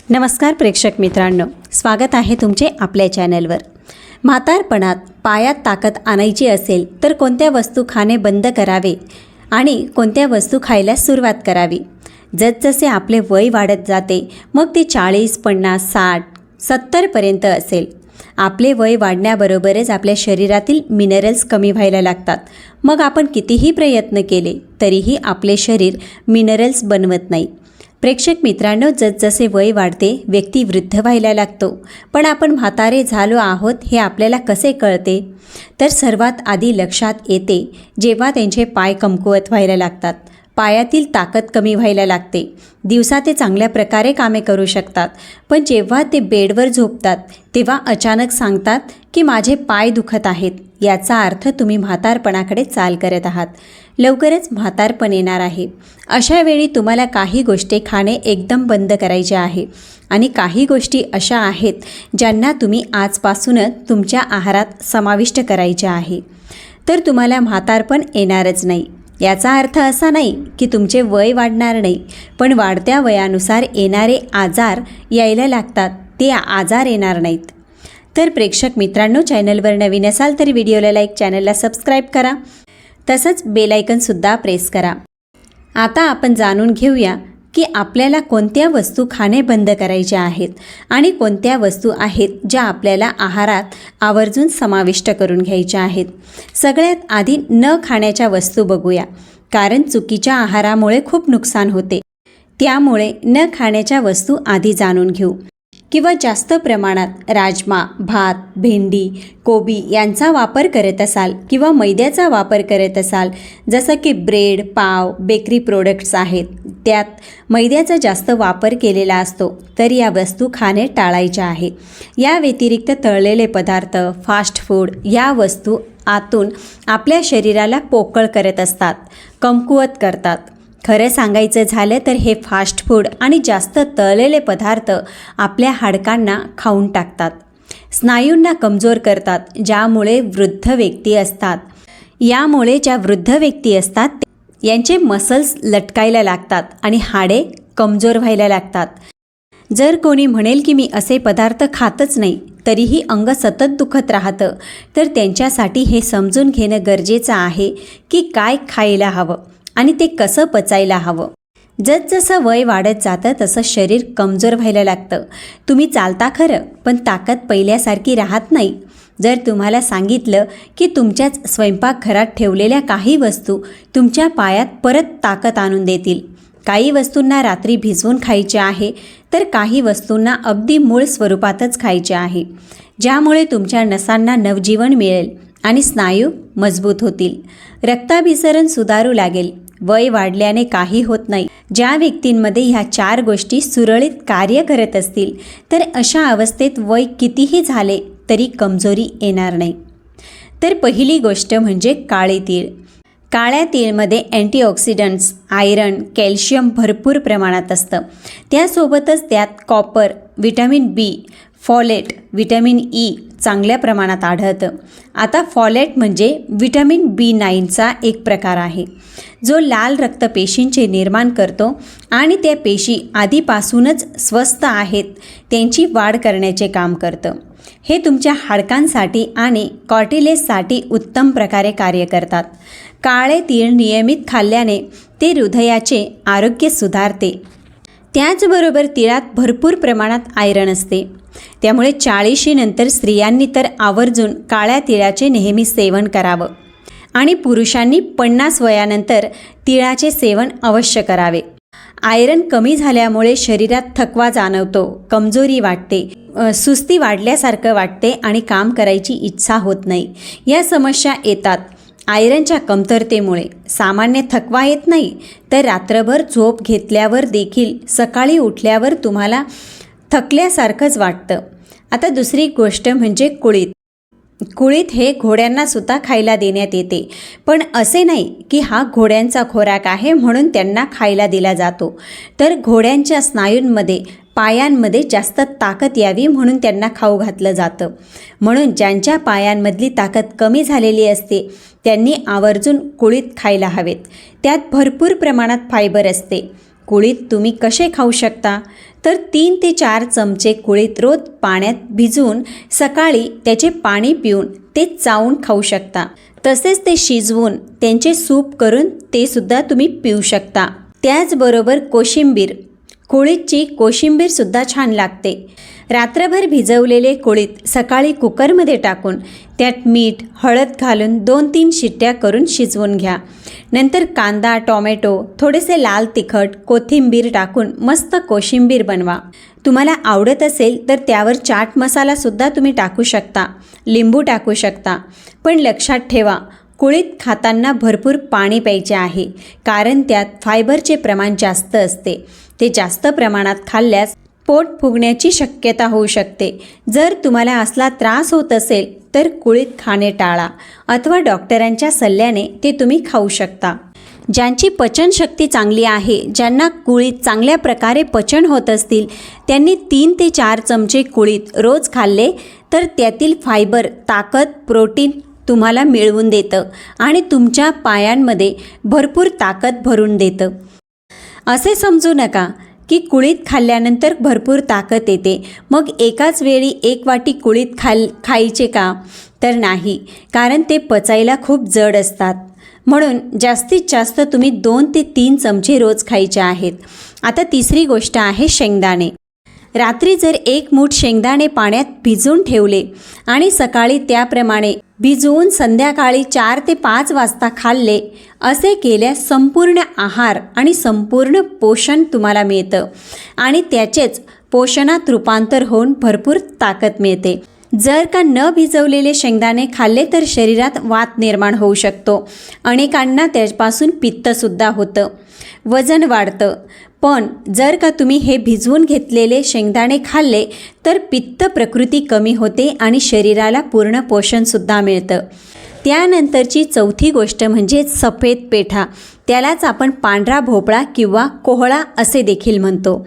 नमस्कार प्रेक्षक मित्रांनो, स्वागत आहे तुमचे आपल्या चॅनलवर। म्हातारपणात पायात ताकद आणायची असेल तर कोणत्या वस्तू खाणे बंद करावे आणि कोणत्या वस्तू खायला सुरुवात करावी। जसजसे आपले वय वाढत जाते मग ते 40, 50, 60, 70 पर्यंत असेल, आपले वय वाढण्याबरोबरच आपल्या शरीरातील मिनरल्स कमी व्हायला लागतात। मग आपण कितीही प्रयत्न केले तरीही आपले शरीर मिनरल्स बनवत नाही। प्रेक्षक मित्रांनो, जसजसे वय वाढते व्यक्ती वृद्ध व्हायला लागतो, पण आपण म्हातारे झालो आहोत हे आपल्याला कसे कळते? तर सर्वात आधी लक्षात येते जेव्हा त्यांचे पाय कमकुवत व्हायला लागतात, पायातील ताकद कमी व्हायला लागते। दिवसा ते चांगल्या प्रकारे कामे करू शकतात, पण जेव्हा ते बेडवर झोपतात तेव्हा अचानक सांगतात की माझे पाय दुखत आहेत। याचा अर्थ तुम्ही म्हातारपणाकडे चाल करत आहात, लवकरच म्हातारपण येणार आहे। अशा वेळी तुम्हाला काही गोष्टी खाणे एकदम बंद करायचे आहे आणि काही गोष्टी अशा आहेत ज्यांना तुम्ही आजपासूनच तुमच्या आहारात समाविष्ट करायच्या आहे, तर तुम्हाला म्हातारपण येणारच नाही। याचा अर्थ असा नाही की तुमचे वय वाढणार नाही, पण वाढत्या वयानुसार येणारे आजार यायला लागतात, ते आजार येणार नाहीत। तर प्रेक्षक मित्रांनो, चॅनलवर नवीन असाल तर व्हिडिओला लाईक, चॅनलला सबस्क्राईब करा, तसंच बेल आयकॉनसुद्धा प्रेस करा। आता आपण जाणून घेऊया की आपल्याला कोणत्या वस्तू खाणे बंद करायच्या आहेत आणि कोणत्या वस्तू आहेत ज्या आपल्याला आहारात आवर्जून समाविष्ट करून घ्यायच्या आहेत। सगळ्यात आधी न खाण्याच्या वस्तू बघूया, कारण चुकीच्या आहारामुळे खूप नुकसान होते। त्यामुळे न खाण्याच्या वस्तू आधी जाणून घेऊ। किंवा जास्त प्रमाणात राजमा, भात, भेंडी, कोबी यांचा वापर करत असाल किंवा मैद्याचा वापर करत असाल, जसं की ब्रेड, पाव, बेकरी प्रोडक्ट्स आहेत, त्यात मैद्याचा जास्त वापर केलेला असतो, तर या वस्तू खाणे टाळायच्या आहे। या व्यतिरिक्त तळलेले पदार्थ, फास्ट फूड या वस्तू आतून आपल्या शरीराला पोकळ करत असतात, कमकुवत करतात। खरं सांगायचं झालं तर हे फास्ट फूड आणि जास्त तळलेले पदार्थ आपल्या हाडकांना खाऊन टाकतात, स्नायूंना कमजोर करतात, ज्यामुळे वृद्ध व्यक्ती असतात यांचे मसल्स लटकायला लागतात आणि हाडे कमजोर व्हायला लागतात। जर कोणी म्हणेल की मी असे पदार्थ खातच नाही तरीही अंग सतत दुखत राहतं, तर त्यांच्यासाठी हे समजून घेणं गरजेचं आहे की काय खायला हवं आणि ते कसं पचायला हवं। जसजसं वय वाढत जातं तसं शरीर कमजोर व्हायला लागतं। तुम्ही चालता खरं, पण ताकद पहिल्यासारखी राहत नाही। जर तुम्हाला सांगितलं की तुमच्याच स्वयंपाकघरात ठेवलेल्या काही वस्तू तुमच्या पायात परत ताकद आणून देतील, काही वस्तूंना रात्री भिजवून खायचे आहे तर काही वस्तूंना अगदी मूळ स्वरूपातच खायचे आहे, ज्यामुळे तुमच्या नसांना नवजीवन मिळेल आणि स्नायू मजबूत होतील, रक्ताभिसरण सुधारू लागेल। वय वाढल्याने काही होत नाही। ज्या व्यक्तींमध्ये ह्या 4 गोष्टी सुरळीत कार्य करत असतील तर अशा अवस्थेत वय कितीही झाले तरी कमजोरी येणार नाही। तर पहिली गोष्ट म्हणजे काळे तीळ। काळ्या तीळमध्ये अँटीऑक्सिडंट्स, आयरन, कॅल्शियम भरपूर प्रमाणात असतं। त्यासोबतच त्यात कॉपर, व्हिटॅमिन बी, फॉलेट, व्हिटॅमिन ई चांगल्या प्रमाणात आढळतं। आता फॉलेट म्हणजे व्हिटॅमिन B9चा एक प्रकार आहे, जो लाल रक्तपेशींचे निर्माण करतो आणि त्या पेशी आधीपासूनच स्वस्थ आहेत त्यांची वाढ करण्याचे काम करतं। हे तुमच्या हाडकांसाठी आणि कॉर्टिलेजसाठी उत्तम प्रकारे कार्य करतात। काळे तीळ नियमित खाल्ल्याने ते हृदयाचे आरोग्य सुधारते। त्याचबरोबर तिळात भरपूर प्रमाणात आयरन असते, त्यामुळे 40 नंतर स्त्रियांनी तर आवर्जून काळ्या तिळाचे नेहमी सेवन करावं आणि पुरुषांनी 50 वयानंतर तिळाचे सेवन अवश्य करावे। आयरन कमी झाल्यामुळे शरीरात थकवा जाणवतो, कमजोरी वाटते, सुस्ती वाढल्यासारखं वाटते आणि काम करायची इच्छा होत नाही। या समस्या येतात आयरनच्या कमतरतेमुळे। सामान्य थकवा येत नाही, तर रात्रभर झोप घेतल्यावर देखील सकाळी उठल्यावर तुम्हाला थकल्यासारखंच वाटतं। आता दुसरी गोष्ट म्हणजे कुळीथ। कुळीथ हे घोड्यांना सुद्धा खायला देण्यात येते, पण असे नाही की हा घोड्यांचा खोराक आहे म्हणून त्यांना खायला दिला जातो, तर घोड्यांच्या स्नायूंमध्ये, पायांमध्ये जास्त ताकद यावी म्हणून त्यांना खाऊ घातलं जातं। म्हणून ज्यांच्या पायांमधली ताकद कमी झालेली असते त्यांनी आवर्जून कुळीथ खायला हवेत। त्यात भरपूर प्रमाणात फायबर असते, कुळीथ तुम्ही कसे खाऊ शकता? तर 3 ते 4 चमचे कुळीथ रोज पाण्यात भिजवून सकाळी त्याचे पाणी पिऊन ते चावून खाऊ शकता. तसेच ते शिजवून त्यांचे सूप करून ते सुद्धा तुम्ही पिऊ शकता. त्याचबरोबर कोशिंबीर, कुळीथची कोशिंबीरसुद्धा छान लागते. रात्रभर भिजवलेले कुळीथ सकाळी कुकरमध्ये टाकून त्यात मीठ, हळद घालून 2-3 शिट्ट्या करून शिजवून घ्या. नंतर कांदा, टोमॅटो, थोडेसे लाल तिखट, कोथिंबीर टाकून मस्त कोशिंबीर बनवा. तुम्हाला आवडत असेल तर त्यावर चाट मसालासुद्धा तुम्ही टाकू शकता, लिंबू टाकू शकता. पण लक्षात ठेवा, कुळीथ खाताना भरपूर पाणी प्यायचे आहे, कारण त्यात फायबरचे प्रमाण जास्त असते. ते जास्त प्रमाणात खाल्ल्यास पोट फुगण्याची शक्यता होऊ शकते. जर तुम्हाला असला त्रास होत असेल तर कुळीथ खाणे टाळा अथवा डॉक्टरांच्या सल्ल्याने ते तुम्ही खाऊ शकता. ज्यांची पचनशक्ती चांगली आहे, ज्यांना कुळीथ चांगल्या प्रकारे पचन होत असतील, त्यांनी 3 ते 4 चमचे कुळीथ रोज खाल्ले तर त्यातील फायबर, ताकद, प्रोटीन तुम्हाला मिळवून देतं आणि तुमच्या पायांमध्ये भरपूर ताकद भरून देतं. असे समजू नका की कुळीथ खाल्ल्यानंतर भरपूर ताकद येते, मग एकाच वेळी 1 वाटी कुळीथ खायचे का? तर नाही, कारण ते पचायला खूप जड असतात. म्हणून जास्तीत जास्त तुम्ही 2 ते 3 चमचे रोज खायचे आहेत. आता तिसरी गोष्ट आहे शेंगदाणे. रात्री जर 1 मूठ शेंगदाणे पाण्यात भिजवून ठेवले आणि सकाळी त्याप्रमाणे भिजवून संध्याकाळी 4 ते 5 वाजता खाल्ले, असे केल्यास संपूर्ण आहार आणि संपूर्ण पोषण तुम्हाला मिळतं आणि त्याचेच पोषणात रूपांतर होऊन भरपूर ताकद मिळते. जर का न भिजवलेले शेंगदाणे खाल्ले तर शरीरात वात निर्माण होऊ शकतो. अनेकांना त्यापासून पित्तसुद्धा होतं, वजन वाढतं. पण जर का तुम्ही हे भिजवून घेतलेले शेंगदाणे खाल्ले तर पित्त प्रकृती कमी होते आणि शरीराला पूर्ण पोषणसुद्धा मिळतं. त्यानंतरची चौथी गोष्ट म्हणजे सफेद पेठा. त्यालाच आपण पांढरा भोपळा किंवा कोहळा असे देखील म्हणतो.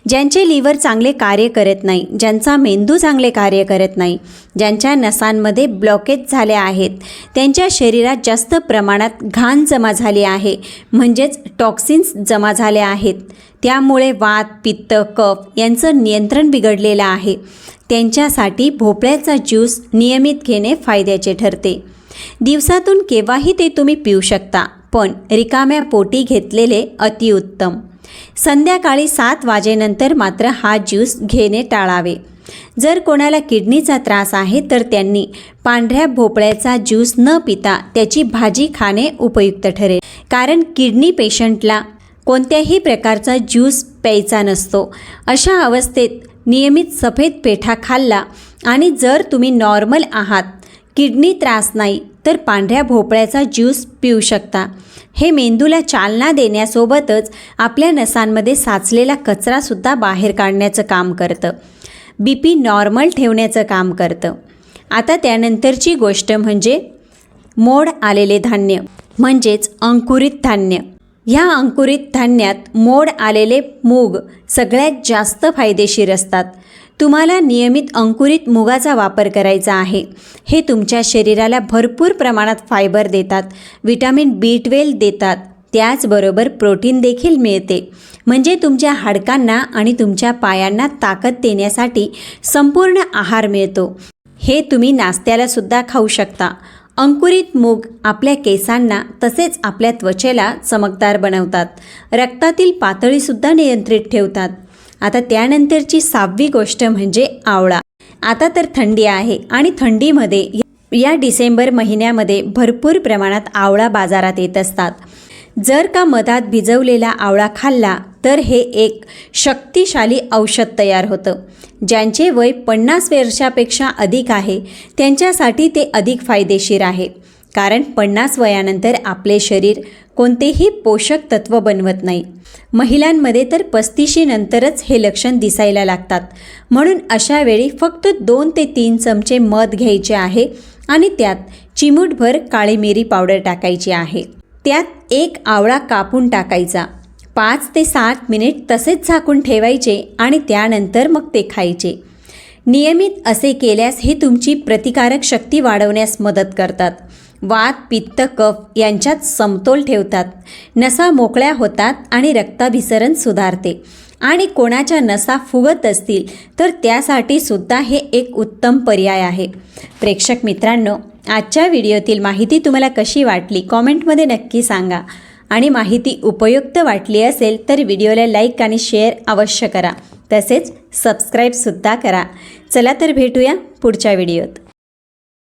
ज्यांचे लिव्हर चांगले कार्य करत नाही, ज्यांचा मेंदू चांगले कार्य करत नाही, ज्यांच्या नसांमध्ये ब्लॉकेज झाले आहेत, त्यांच्या शरीरात जास्त प्रमाणात घाण जमा झाली आहे, म्हणजेच टॉक्सिन्स जमा झाले आहेत. त्यामुळे वात, पित्त, कफ यांचं नियंत्रण बिघडलेलं आहे. त्यांच्यासाठी भोपळ्याचा ज्यूस नियमित घेणे फायद्याचे ठरते. दिवसातून केव्हाही ते तुम्ही पिऊ शकता, पण रिकाम्या पोटी घेतलेले अतिउत्तम. संध्याकाळी 7 वाजेनंतर मात्र हा ज्यूस घेणे टाळावे. जर कोणाला किडनीचा त्रास आहे तर त्यांनी पांढऱ्या भोपळ्याचा ज्यूस न पिता त्याची भाजी खाणे उपयुक्त ठरेल, कारण किडनी पेशंटला कोणत्याही प्रकारचा ज्यूस प्यायचा नसतो. अशा अवस्थेत नियमित सफेद पेठा खाल्ला आणि जर तुम्ही नॉर्मल आहात, किडनी त्रास नाही, तर पांढऱ्या भोपळ्याचा ज्यूस पिऊ शकता. हे मेंदूला चालना देण्यासोबतच आपल्या नसांमध्ये साचलेला कचरासुद्धा बाहेर काढण्याचं काम करतं. BP नॉर्मल ठेवण्याचं काम करतं. आता त्यानंतरची गोष्ट म्हणजे मोड आलेले धान्य, म्हणजेच अंकुरित धान्य. ह्या अंकुरित धान्यात मोड आलेले मूग सगळ्यात जास्त फायदेशीर असतात. तुम्हाला नियमित अंकुरित मुगाचा वापर करायचा आहे. हे तुमच्या शरीराला भरपूर प्रमाणात फायबर देतात, विटॅमिन B12 देतात, त्याचबरोबर प्रोटीन देखील मिळते. म्हणजे तुमच्या हाडकांना आणि तुमच्या पायांना ताकद देण्यासाठी संपूर्ण आहार मिळतो. हे तुम्ही नाश्त्यालासुद्धा खाऊ शकता. अंकुरित मूग आपल्या केसांना तसेच आपल्या त्वचेला चमकदार बनवतात. रक्तातील पातळीसुद्धा नियंत्रित ठेवतात. आता त्यानंतरची 6वी गोष्ट म्हणजे आवळा. आता तर थंडी आहे आणि थंडीमध्ये या डिसेंबर महिन्यामध्ये भरपूर प्रमाणात आवळा बाजारात येत असतात. जर का मधात भिजवलेला आवळा खाल्ला तर हे एक शक्तिशाली औषध तयार होतं. ज्यांचे वय 50 वर्षापेक्षा अधिक आहे त्यांच्यासाठी ते अधिक फायदेशीर आहे, कारण 50 वयानंतर आपले शरीर कोणतेही पोषक तत्व बनवत नाही. महिलांमध्ये तर 35 नंतरच हे लक्षण दिसायला लागतात. म्हणून अशा वेळी फक्त 2 ते 3 चमचे मध घ्यायचे आहे आणि त्यात चिमूटभर काळी मिरी पावडर टाकायची आहे. त्यात 1 आवळा कापून टाकायचा. 5 ते 7 मिनिट तसेच झाकून ठेवायचे आणि त्यानंतर मग ते खायचे. नियमित असे केल्यास हे तुमची प्रतिकारक शक्ती वाढवण्यास मदत करतात. वात, पित्त, कफ यांच्यात समतोल ठेवतात. नसा मोकळ्या होतात आणि रक्ताभिसरण सुधारते. आणि कोणाच्या नसा फुगत असतील तर त्यासाठी सुद्धा हे एक उत्तम पर्याय आहे. प्रेक्षक मित्रांनो, आजच्या व्हिडिओतील माहिती तुम्हाला कशी वाटली कॉमेंटमध्ये नक्की सांगा. आणि माहिती उपयुक्त वाटली असेल तर व्हिडिओला लाईक आणि शेअर अवश्य करा. तसेच सबस्क्राईबसुद्धा करा. चला तर भेटूया पुढच्या व्हिडिओत.